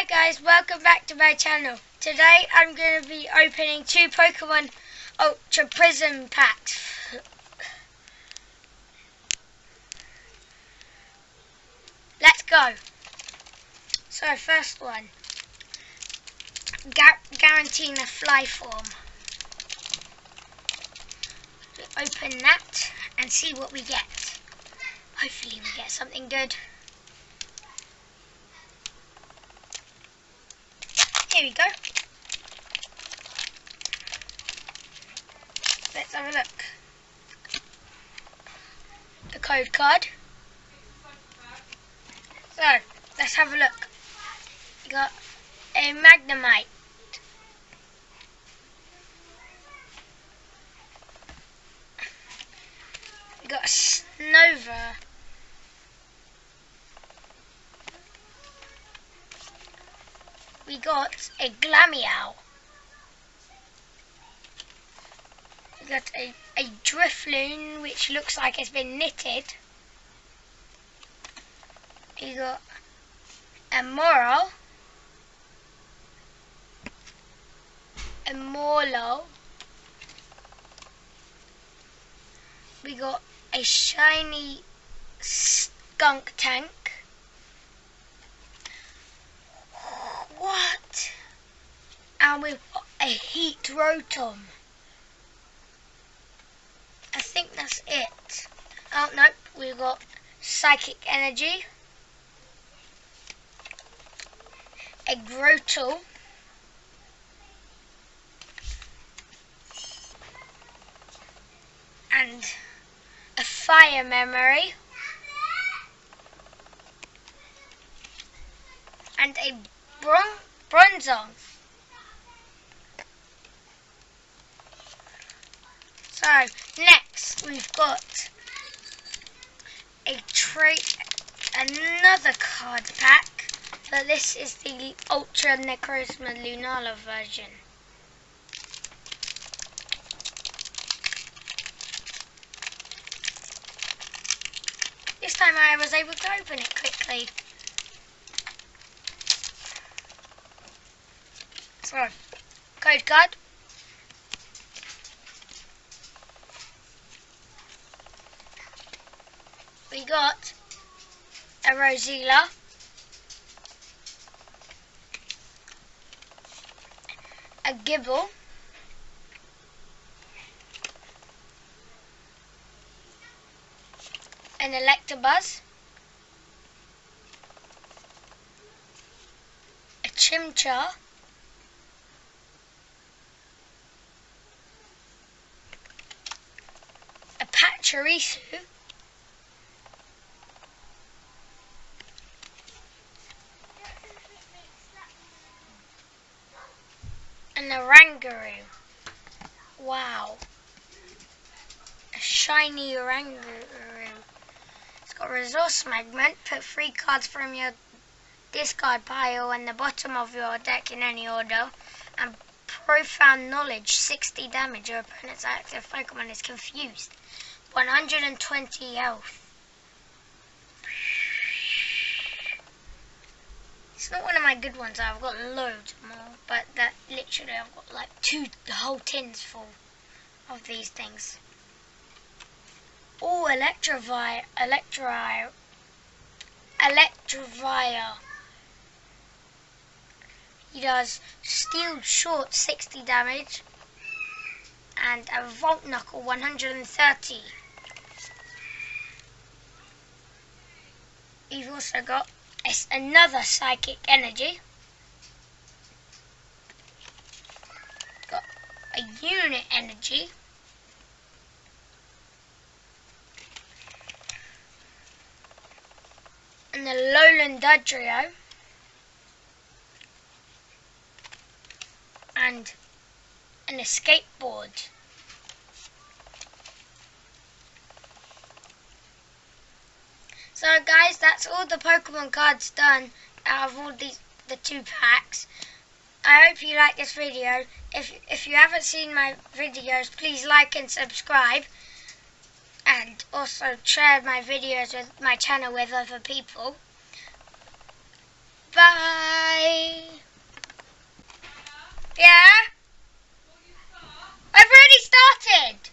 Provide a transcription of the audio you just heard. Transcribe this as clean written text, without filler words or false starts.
Hi guys, welcome back to my channel. Today I'm going to be opening 2 Pokemon Ultra Prism packs. Let's go. So first one, guaranteeing a fly form. Open that and see what we get. Hopefully we get something good. Here we go. Let's have a look. The code card. So, let's have a look. We got a Magnemite. We got a Snova. We got a Glameow. We got a Drifloon, which looks like it's been knitted. We got a Moral, a Morlo. We got a shiny Skunk Tank. What? And we've got a Heat Rotom. I think that's it. Oh, nope. We've got Psychic Energy, a Grotle, and a Fire Memory, and a Bronzong. So next we've got another card pack, but this is the Ultra Necrozma Lunala version. This time I was able to open it quickly. So, code card. We got a Rosella, a Gibble, an Electabuzz, a Chimchar, a Pachirisu, and a Rangaroo. Wow. A shiny Rangaroo. It's got Resource Magnet. Put 3 cards from your discard pile and the bottom of your deck in any order. And Profound Knowledge. 60 damage. Your opponent's active Pokemon is confused. 120 health. It's not one of my good ones. I've got loads more, but that literally I've got like the whole tins full of these things. Oh, Electivire. He does Steel Short 60 damage and a Volt Knuckle 130. We've also got another Psychic Energy. Got a Unit Energy. And the Lowland Dodrio. And an Escape Board. So guys, that's all the Pokemon cards done out of all the 2 packs. I hope you like this video. If you haven't seen my videos, please like and subscribe. And also share my videos with my channel with other people. Bye. Yeah? I've already started.